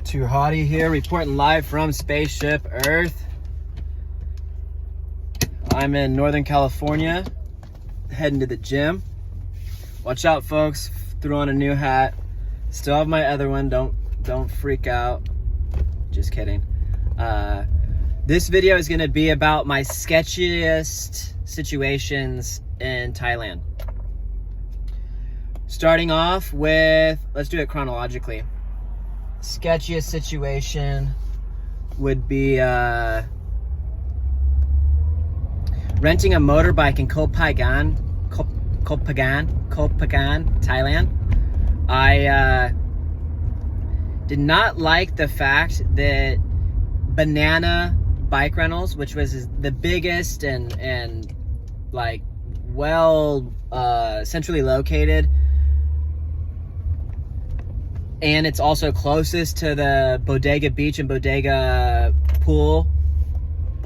Too Hottie here, reporting live from Spaceship Earth. I'm in Northern California, heading to the gym. Watch out, folks. Threw on a new hat. Still have my other one. Don't freak out. Just kidding. This video is going to be about my sketchiest situations in Thailand. Starting off with, let's do it chronologically. Sketchiest situation would be renting a motorbike in Koh Phangan, Thailand. I did not like the fact that Banana Bike Rentals, which was the biggest and like well centrally located, and it's also closest to the Bodega Beach and Bodega Pool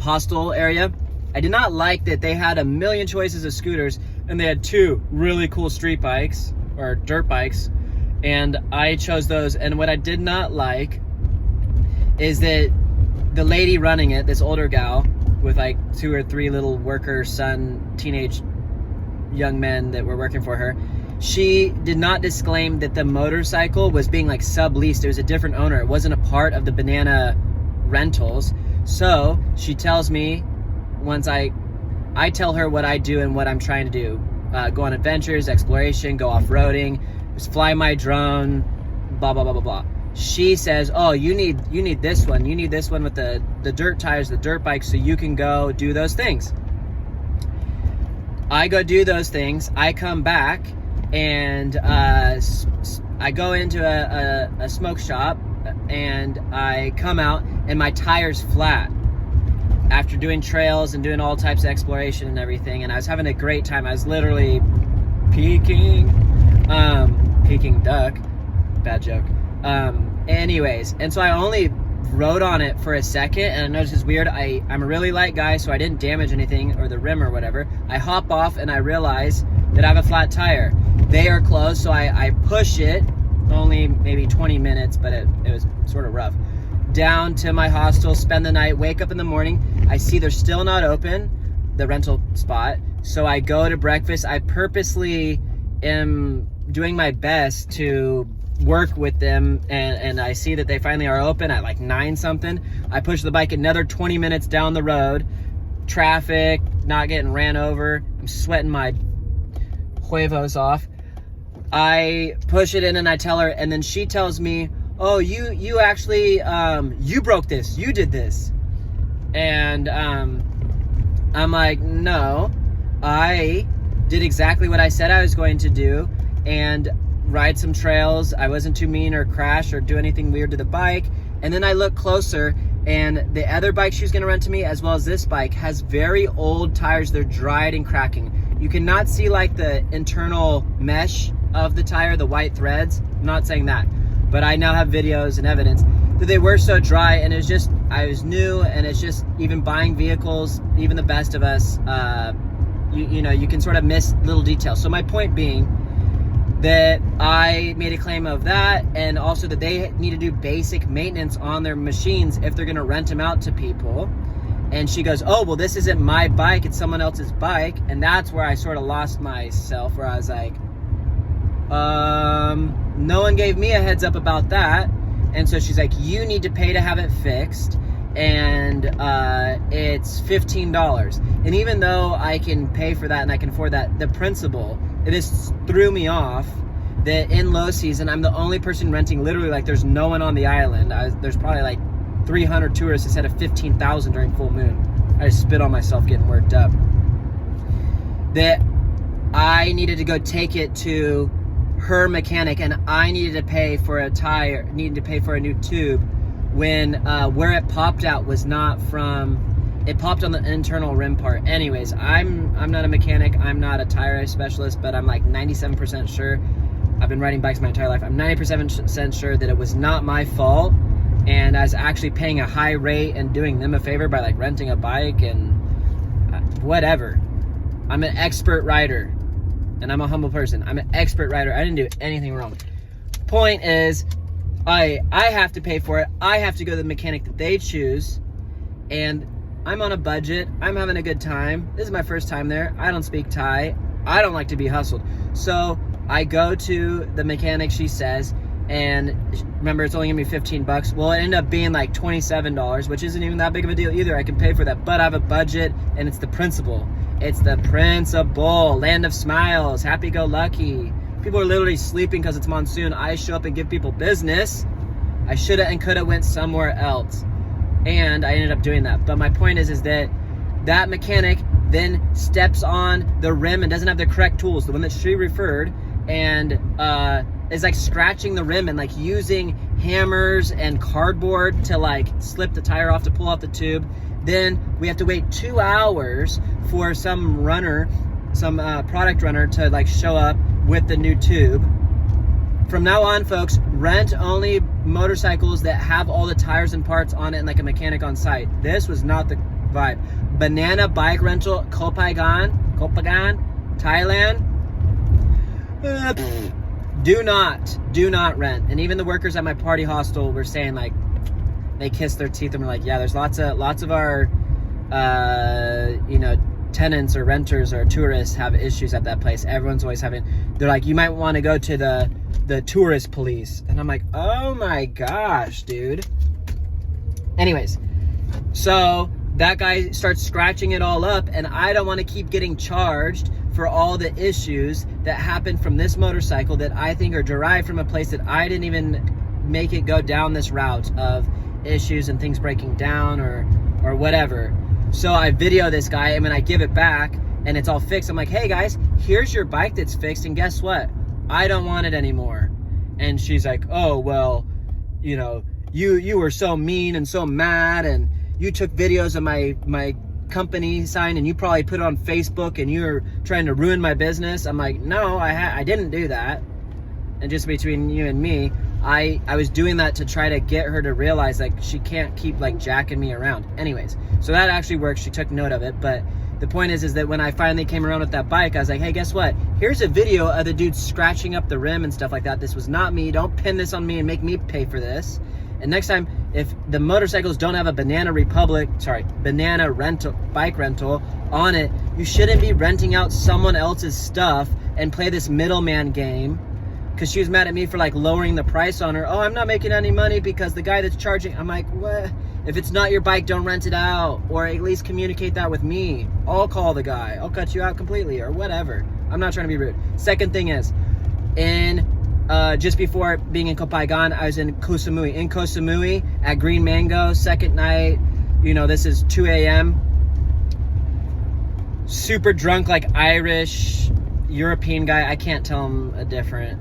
hostel area. I did not like that they had a million choices of scooters and they had two really cool street bikes or dirt bikes, and I chose those. And what I did not like is that the lady running it, this older gal with like 2 or 3 little worker son, teenage young men that were working for her, she did not disclaim that the motorcycle was being like subleased. It was a different owner. It wasn't a part of the Banana Rentals. So she tells me, once I tell her what I do and what I'm trying to do, go on adventures, exploration, go off-roading, just fly my drone, blah, blah, blah, blah, blah. She says, oh, you need this one. You need this one with the dirt tires, the dirt bike, so you can go do those things. I go do those things. I come back and I go into a smoke shop and I come out and my tire's flat after doing trails and doing all types of exploration and everything, and I was having a great time. I was literally peeking duck, bad joke. Anyways, and so I only rode on it for a second, and I noticed it's weird. I'm a really light guy, so I didn't damage anything or the rim or whatever. I hop off and I realize that I have a flat tire. They are closed, so I push it, only maybe 20 minutes, but it was sort of rough, down to my hostel, spend the night, wake up in the morning. I see they're still not open, the rental spot, so I go to breakfast. I purposely am doing my best to work with them, and I see that they finally are open at like 9 something. I push the bike another 20 minutes down the road, traffic, not getting ran over. I'm sweating my huevos off. I push it in and I tell her, and then she tells me, oh, you actually, you broke this, you did this. And I'm like, no, I did exactly what I said I was going to do, and ride some trails. I wasn't too mean or crash or do anything weird to the bike. And then I look closer, and the other bike she was gonna rent to me, as well as this bike, has very old tires. They're dried and cracking. You cannot see like the internal mesh of the tire, the white threads. I'm not saying that, but I now have videos and evidence that they were so dry, and it's just, I was new, and it's just, even buying vehicles, even the best of us, you know, you can sort of miss little details. So my point being that I made a claim of that, and also that they need to do basic maintenance on their machines if they're gonna rent them out to people. And she goes, oh, well, this isn't my bike, it's someone else's bike. And that's where I sort of lost myself, where I was like, no one gave me a heads up about that. And so she's like, you need to pay to have it fixed, and it's $15. And even though I can pay for that and I can afford that, the principle, this threw me off that in low season, I'm the only person renting. Literally, like, there's no one on the island. There's probably like 300 tourists instead of 15,000 during full moon. I just spit on myself getting worked up. That I needed to go take it to her mechanic, and I needed to pay for a tire, needed to pay for a new tube, when where it popped out was not from, it popped on the internal rim part. Anyways, I'm not a mechanic, I'm not a tire specialist, but I'm like 97% sure. I've been riding bikes my entire life. I'm 97% sure that it was not my fault, and I was actually paying a high rate and doing them a favor by like renting a bike and whatever. I'm an expert rider, and I'm a humble person. I'm an expert rider. I didn't do anything wrong. Point is, I have to pay for it. I have to go to the mechanic that they choose, and I'm on a budget. I'm having a good time. This is my first time there. I don't speak Thai. I don't like to be hustled. So I go to the mechanic, she says, and remember, it's only gonna be 15 bucks. Well, it ended up being like $27, which isn't even that big of a deal either. I can pay for that, but I have a budget, and it's the principle. It's the principle. Land of smiles, happy-go-lucky. People are literally sleeping because it's monsoon. I show up and give people business. I shoulda and coulda went somewhere else, and I ended up doing that. But my point is that that mechanic then steps on the rim and doesn't have the correct tools, the one that she referred, and is like scratching the rim and like using hammers and cardboard to like slip the tire off to pull off the tube. Then we have to wait 2 hours for some runner, some product runner to like show up with the new tube. From now on, folks, rent only motorcycles that have all the tires and parts on it and like a mechanic on site. This was not the vibe. Banana bike rental, Kopagan, Thailand. Do not rent. And even the workers at my party hostel were saying, like, they kissed their teeth and were like, yeah, there's lots of our tenants or renters or tourists have issues at that place. Everyone's always having, they're like, you might want to go to the tourist police. And I'm like, oh my gosh, dude. Anyways, so that guy starts scratching it all up, and I don't want to keep getting charged for all the issues that happened from this motorcycle that I think are derived from a place that I didn't even make it go down this route of issues and things breaking down or whatever. So I video this guy, and when I give it back and it's all fixed, I'm like, hey guys, here's your bike that's fixed, and guess what? I don't want it anymore. And she's like, oh, well, you were so mean and so mad, and you took videos of my company sign, and you probably put it on Facebook, and you're trying to ruin my business. I'm like, no, I didn't do that. And just between you and me, I was doing that to try to get her to realize like she can't keep like jacking me around. Anyways, so that actually worked. She took note of it. But the point is that when I finally came around with that bike, I was like, hey, guess what? Here's a video of the dude scratching up the rim and stuff like that. This was not me. Don't pin this on me and make me pay for this. And next time, if the motorcycles don't have a banana bike rental on it, you shouldn't be renting out someone else's stuff and play this middleman game. Because she was mad at me for like lowering the price on her. Oh, I'm not making any money because the guy that's charging. I'm like, what? If it's not your bike, don't rent it out, or at least communicate that with me. I'll call the guy. I'll cut you out completely or whatever. I'm not trying to be rude. Second thing is, just before being in Kopagan, I was in Koh Samui. In Koh Samui at Green Mango, second night. This is 2 a.m. Super drunk, like Irish, European guy. I can't tell him a different.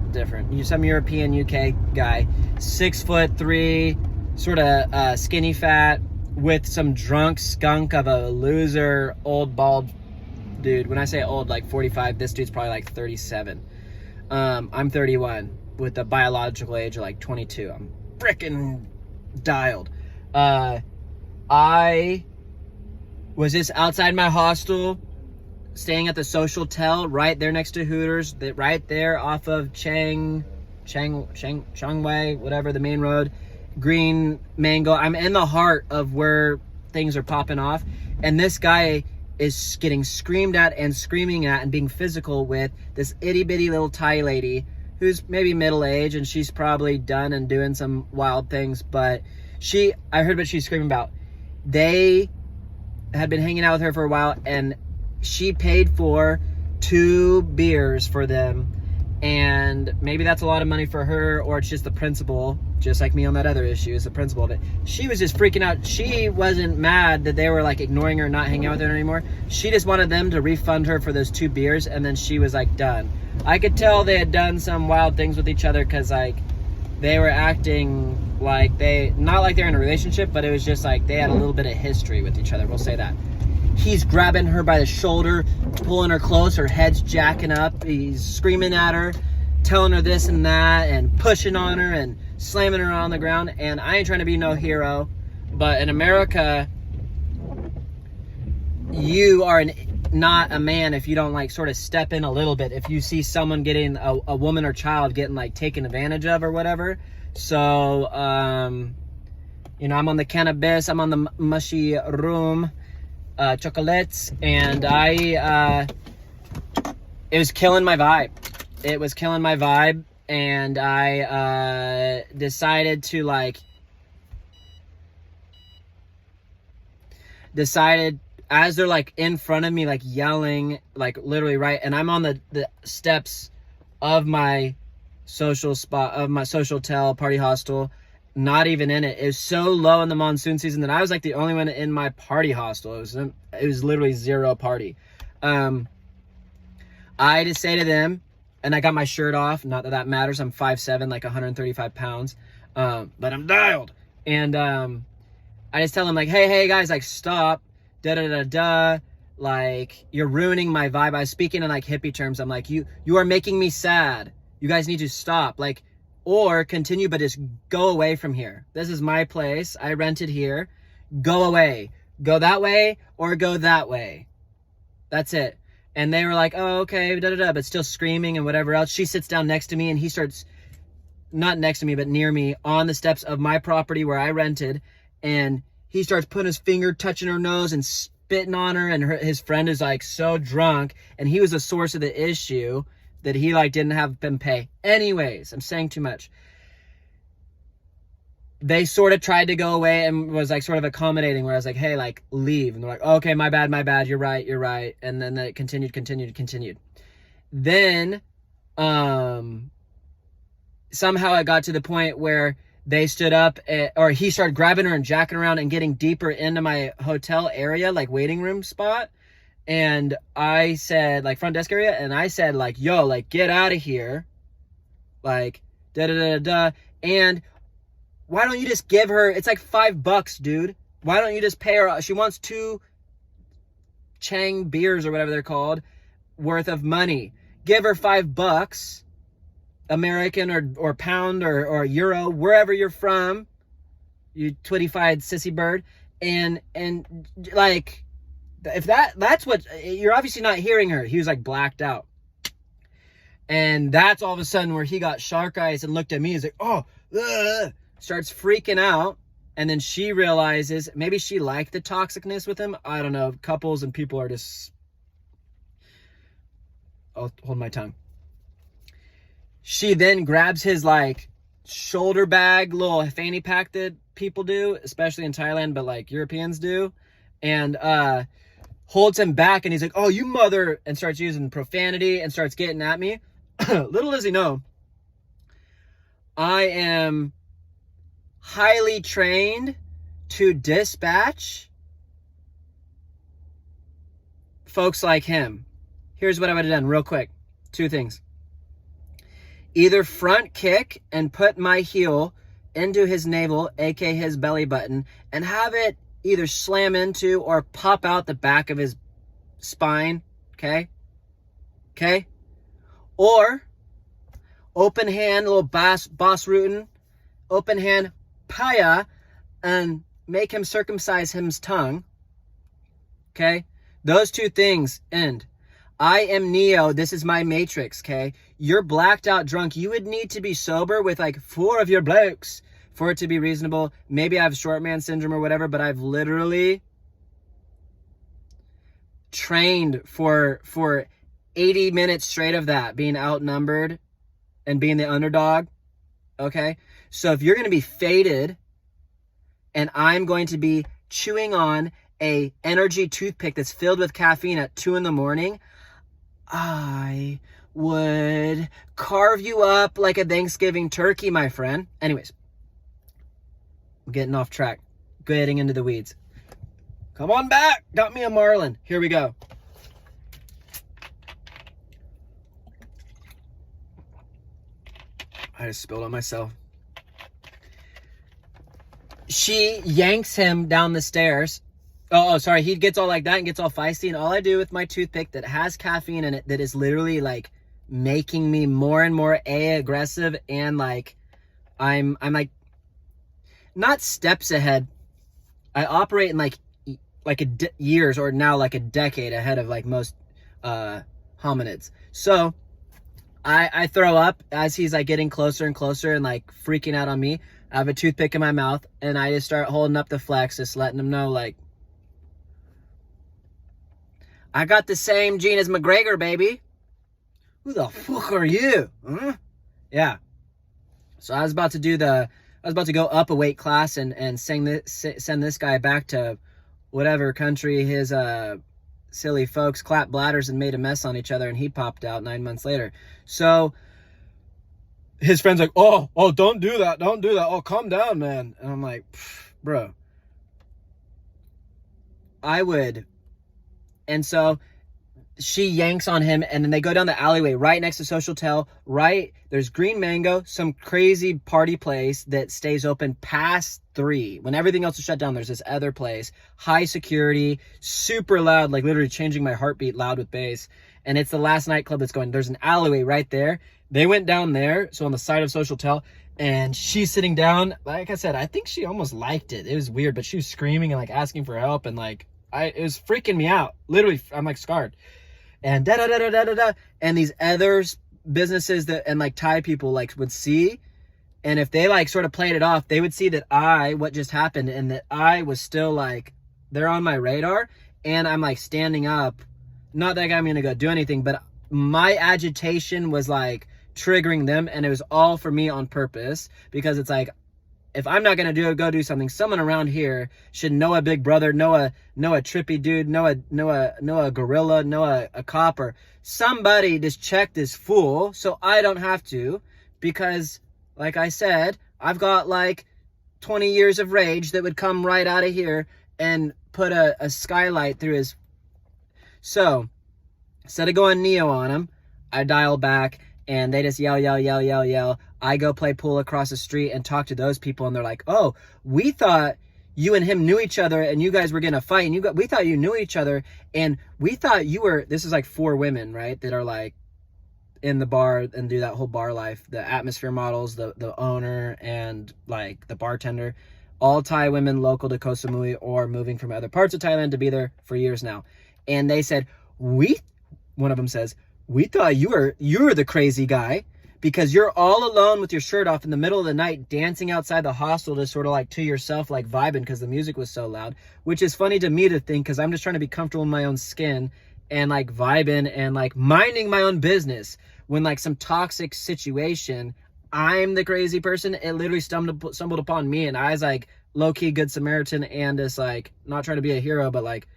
Some European UK guy, 6'3", sort of skinny fat, with some drunk skunk of a loser, old bald dude. When I say old, like 45, this dude's probably like 37. I'm 31 with a biological age of like 22. I'm frickin' dialed. I was just outside my hostel, staying at the Social Tel right there next to Hooters, right there off of Changwei, whatever, the main road, Green Mango. I'm in the heart of where things are popping off, and this guy is getting screamed at and screaming at and being physical with this itty bitty little Thai lady who's maybe middle-aged, and she's probably done and doing some wild things, but I heard what she's screaming about. They had been hanging out with her for a while, and she paid for 2 beers for them, and maybe that's a lot of money for her, or it's just the principle, just like me on that other issue, is the principle of it. She was just freaking out. She wasn't mad that they were like ignoring her, not hanging out with her anymore. She just wanted them to refund her for those 2 beers, and then she was like done. I could tell they had done some wild things with each other, because like they were acting like not like they're in a relationship, but it was just like they had a little bit of history with each other, we'll say that. He's grabbing her by the shoulder, pulling her close, her head's jacking up, he's screaming at her, telling her this and that, and pushing on her and slamming her on the ground. And I ain't trying to be no hero, but in America, you are not a man if you don't like sort of step in a little bit. If you see someone getting a woman or child getting like taken advantage of or whatever, So, you know, I'm on the cannabis, I'm on the mushy room, chocolates, and it was killing my vibe. It was killing my vibe, and I decided to as they're like in front of me, like yelling, like literally right, and I'm on the steps of my social spot, of my social tel party hostel, not even in it. It was so low in the monsoon season that I was like the only one in my party hostel. It was literally zero party. I just say to them, and I got my shirt off, not that matters, I'm 5'7", like 135 pounds, but I'm dialed. And I just tell them like, hey guys, like stop, like you're ruining my vibe. I was speaking in like hippie terms. I'm like, you are making me sad. You guys need to stop, like, or continue, but just go away from here. This is my place. I rented here. Go away. Go that way or go that way. That's it. And they were like, oh, okay, but still screaming and whatever else. She sits down next to me and he starts, not next to me, but near me on the steps of my property where I rented. And he starts putting his finger, touching her nose and spitting on her. And his friend is like so drunk. And he was the source of the issue that he like didn't have them pay. Anyways, I'm saying too much. They sort of tried to go away and was like sort of accommodating, where I was like, hey, like leave. And they're like, okay, my bad. You're right. And then it continued. Then, somehow it got to the point where they stood up or he started grabbing her and jacking around and getting deeper into my hotel area, like waiting room spot. And I said, like front desk area. And I said like, yo, like get out of here. Like, And why don't you just give her, it's like $5, dude. Why don't you just pay her? She wants 2 Chang beers or whatever they're called worth of money. Give her $5, American or pound or euro, wherever you're from, you twitty-fied sissy bird. And like, if that's what, you're obviously not hearing her. He was like blacked out. And that's all of a sudden where he got shark eyes and looked at me. He's like, oh, starts freaking out. And then she realizes maybe she liked the toxicness with him. I don't know. Couples and people are just, I'll hold my tongue. She then grabs his like shoulder bag, little fanny pack that people do, especially in Thailand, but like Europeans do, and holds him back. And he's like, oh, you mother, and starts using profanity and starts getting at me. Little does he know, I am highly trained to dispatch folks like him. Here's what I would have done real quick. 2 things. Either front kick and put my heel into his navel, aka his belly button, and have it either slam into or pop out the back of his spine. Okay? Or open hand, little boss rootin', open hand, paya, and make him circumcise his tongue. Okay? Those 2 things end. I am Neo. This is my Matrix, okay? You're blacked out drunk. You would need to be sober with like 4 of your blokes for it to be reasonable. Maybe I have short man syndrome or whatever, but I've literally trained for 80 minutes straight of that, being outnumbered and being the underdog, okay? So if you're going to be faded and I'm going to be chewing on a energy toothpick that's filled with caffeine at 2 a.m, I would carve you up like a Thanksgiving turkey, my friend. Anyways, I'm getting off track, getting into the weeds. Come on back. Got me a Marlin. Here we go. I just spilled on myself. She yanks him down the stairs. Oh, sorry. He gets all like that and gets all feisty. And all I do with my toothpick that has caffeine in it, that is literally like making me more and more aggressive, and like I'm not steps ahead. I operate in like years, or now like a decade ahead of like most hominids. So I throw up as he's like getting closer and closer and like freaking out on me. I have a toothpick in my mouth and I just start holding up the flex, just letting him know, like, I got the same gene as McGregor, baby. Who the fuck are you? Huh? Yeah. So I was about to go up a weight class and send this guy back to whatever country his silly folks clapped bladders and made a mess on each other, and he popped out 9 months later. So his friend's like, oh, don't do that. Oh, calm down, man. And I'm like, bro, I would. And so she yanks on him, and then they go down the alleyway right next to Social Tel. Right there's Green Mango, some crazy party place that stays open past 3 when everything else is shut down. There's this other place, high security, super loud, like literally changing my heartbeat, loud with bass. And it's the last nightclub that's going. There's an alleyway right there. They went down there, so on the side of Social Tel, and she's sitting down. Like I said, I think she almost liked it. It was weird, but she was screaming and like asking for help, and like it was freaking me out. Literally, I'm like scarred. And and these other businesses that and like Thai people like would see, and if they like sort of played it off, they would see that what just happened, and that I was still like, they're on my radar, and I'm like standing up. Not that I'm gonna go do anything, but my agitation was like triggering them, and it was all for me on purpose, because it's like, if I'm not gonna go do something, someone around here should know a big brother, know a trippy dude, know a gorilla, know a cop, or somebody just check this fool so I don't have to, because like I said, I've got like 20 years of rage that would come right out of here and put a skylight through his. So instead of going Neo on him, I dial back, and they just yell. I go play pool across the street and talk to those people, and they're like, oh, we thought you and him knew each other and you guys were gonna fight, and we thought you knew each other, and we thought you were. This is like 4 women, right, that are like in the bar and do that whole bar life, the atmosphere models, the owner, and like the bartender, all Thai women local to Koh Samui or moving from other parts of Thailand to be there for years now. And they said, one of them says, we thought you were the crazy guy, because you're all alone with your shirt off in the middle of the night dancing outside the hostel, just sort of like to yourself, like vibing, because the music was so loud, which is funny to me to think, because I'm just trying to be comfortable in my own skin and like vibing and like minding my own business. When like some toxic situation, I'm the crazy person. It literally stumbled upon me, and I was like low-key good Samaritan, and just like not trying to be a hero, but like,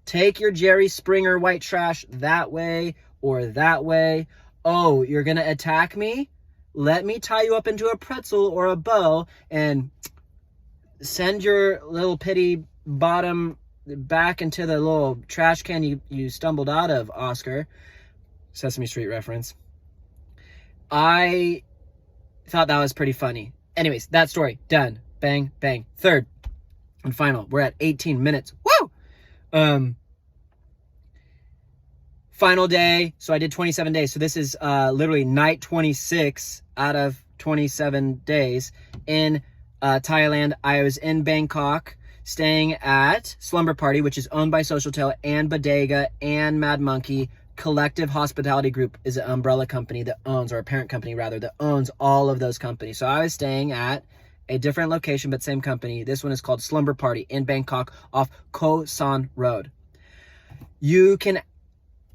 take your Jerry Springer white trash that way or that way. Oh, you're gonna attack me? Let me tie you up into a pretzel or a bow and send your little pity bottom back into the little trash can you stumbled out of, Oscar. Sesame Street reference. I thought that was pretty funny. Anyways, that story, done. Bang, bang. Third and final. We're at 18 minutes. Woo! Final day. So I did 27 days. So this is literally night 26 out of 27 days in Thailand. I was in Bangkok staying at Slumber Party, which is owned by Social Tel and Bodega and Mad Monkey. Collective Hospitality Group is an umbrella company that owns, or a parent company rather, that owns all of those companies. So I was staying at a different location, but same company. This one is called Slumber Party in Bangkok off Koh San Road.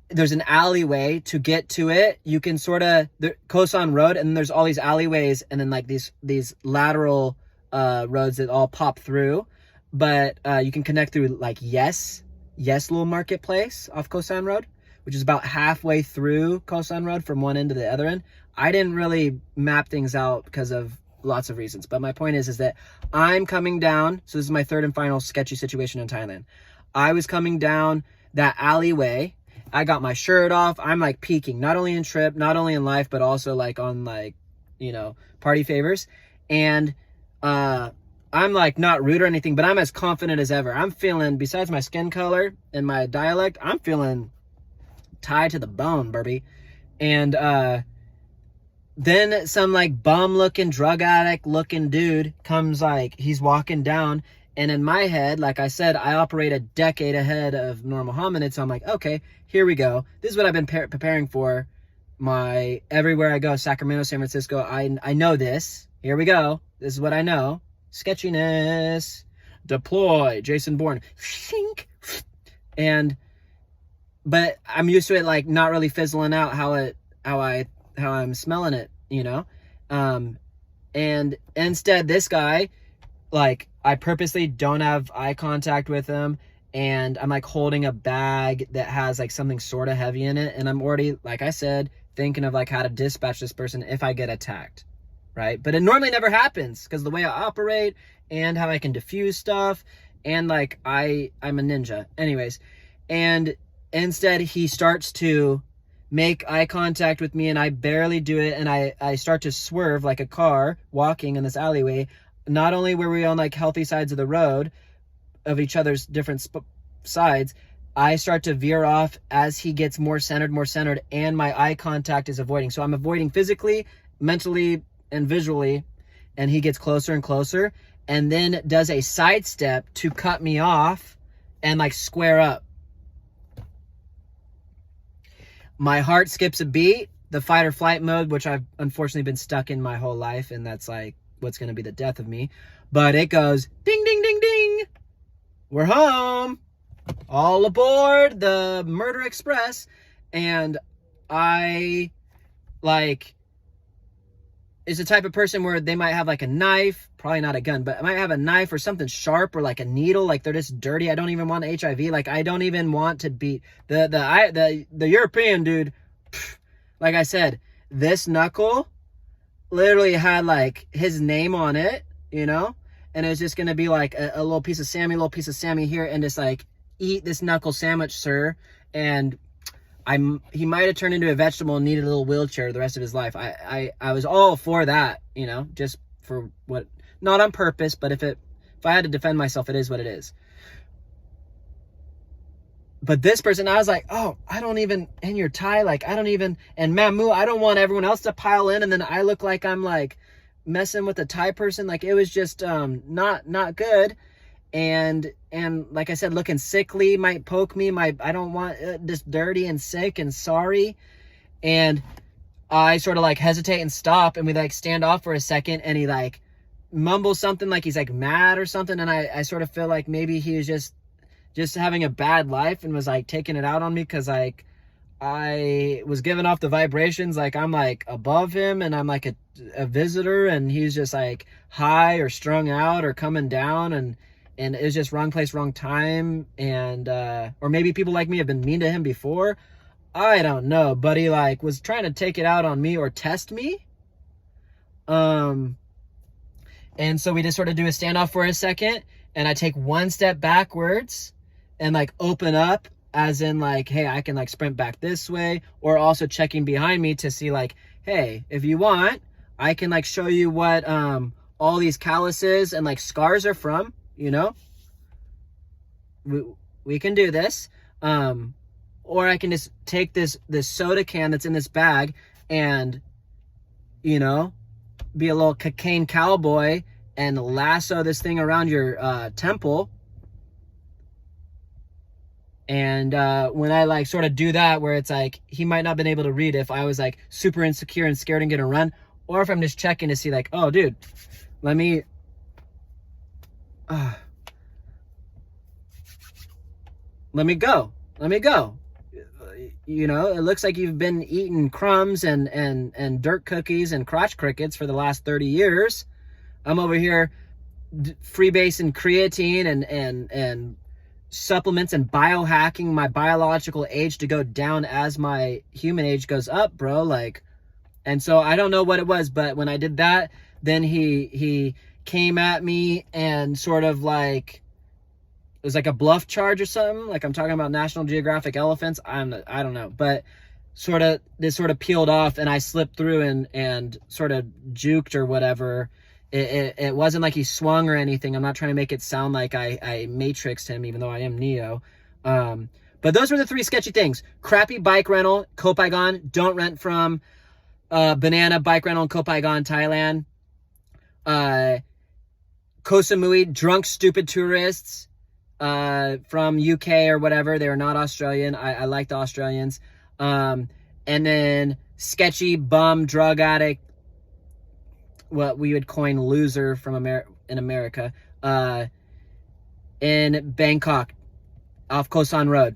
There's an alleyway to get to it. You can sort of, Koh San Road, and then there's all these alleyways, and then like these lateral roads that all pop through. But you can connect through like Yes little marketplace off Koh San Road, which is about halfway through Koh San Road from one end to the other end. I didn't really map things out because of lots of reasons. But my point is that I'm coming down. So this is my third and final sketchy situation in Thailand. I was coming down that alleyway. I got my shirt off. I'm like peaking, not only in trip, not only in life, but also like on like, party favors. And I'm like not rude or anything, but I'm as confident as ever. I'm feeling, besides my skin color and my dialect, I'm feeling tied to the bone, Burby. And then some like bum looking, drug addict looking dude comes, like he's walking down, and in my head, like I said, I operate a decade ahead of normal hominids. So I'm like, okay, here we go. This is what I've been preparing for everywhere I go, Sacramento, San Francisco, I know this. Here we go. This is what I know. Sketchiness. Deploy. Jason Bourne. But I'm used to it, like, not really fizzling out how I'm smelling it, you know? And instead, this guy, like, I purposely don't have eye contact with him, and I'm like holding a bag that has like something sort of heavy in it, and I'm already, like I said, thinking of like how to dispatch this person if I get attacked, right? But it normally never happens because the way I operate and how I can diffuse stuff, and like I'm a ninja. Anyways, and instead he starts to make eye contact with me, and I barely do it, and I start to swerve like a car walking in this alleyway. Not only were we on like healthy sides of the road of each other's different sides, I start to veer off as he gets more centered, and my eye contact is avoiding. So I'm avoiding physically, mentally, and visually, and he gets closer and closer, and then does a sidestep to cut me off and like square up. My heart skips a beat, the fight or flight mode, which I've unfortunately been stuck in my whole life, and that's like what's going to be the death of me. But it goes ding, ding, ding, ding. We're home. All aboard the Murder Express. And I, like, is the type of person where they might have like a knife, probably not a gun, but I might have a knife or something sharp, or like a needle. Like, they're just dirty. I don't even want HIV. Like, I don't even want to be the European dude. Like I said, this knuckle literally had like his name on it, you know, and it was just gonna be like a little piece of Sammy here, and just like, eat this knuckle sandwich, sir. And he might have turned into a vegetable and needed a little wheelchair the rest of his life. I was all for that, you know, just for what, not on purpose, but if I had to defend myself, it is what it is. But this person, I was like, oh, I don't even, in your tie, like, I don't even, and Mamu, I don't want everyone else to pile in, and then I look like I'm like messing with the Thai person. Like, it was just not good. And like I said, looking sickly, might poke me. I don't want this dirty and sick and sorry. And I sort of like hesitate and stop, and we like stand off for a second, and he like mumbles something like he's like mad or something. And I sort of feel like maybe he was just having a bad life and was like taking it out on me, because like I was giving off the vibrations like I'm like above him, and I'm like a visitor, and he's just like high or strung out or coming down, and it was just wrong place, wrong time. And or maybe people like me have been mean to him before, I don't know, but he like was trying to take it out on me or test me. And so we just sort of do a standoff for a second, and I take one step backwards and like open up, as in like, hey, I can like sprint back this way, or also checking behind me to see like, hey, if you want, I can like show you what all these calluses and like scars are from, you know. We can do this. Or I can just take this soda can that's in this bag and, you know, be a little cocaine cowboy and lasso this thing around your temple. And when I like sort of do that, where it's like he might not have been able to read if I was like super insecure and scared and gonna run, or if I'm just checking to see like, oh dude, let me go. You know, it looks like you've been eating crumbs and dirt cookies and crotch crickets for the last 30 years. I'm over here freebasing creatine and supplements and biohacking my biological age to go down as my human age goes up, bro. Like, and so I don't know what it was, but when I did that, then he came at me and sort of like, it was like a bluff charge or something. Like, I'm talking about National Geographic elephants. I don't know, but this sort of peeled off, and I slipped through and sort of juked or whatever. It wasn't like he swung or anything. I'm not trying to make it sound like I matrixed him, even though I am Neo. But those were the three sketchy things. Crappy bike rental, Koh Phangan. Don't rent from Banana Bike Rental in Koh Phangan, Thailand. Koh Samui, drunk, stupid tourists from UK or whatever. They were not Australian. I like the Australians. And then sketchy bum drug addict, what we would coin loser from in America, in Bangkok, off Koh San Road.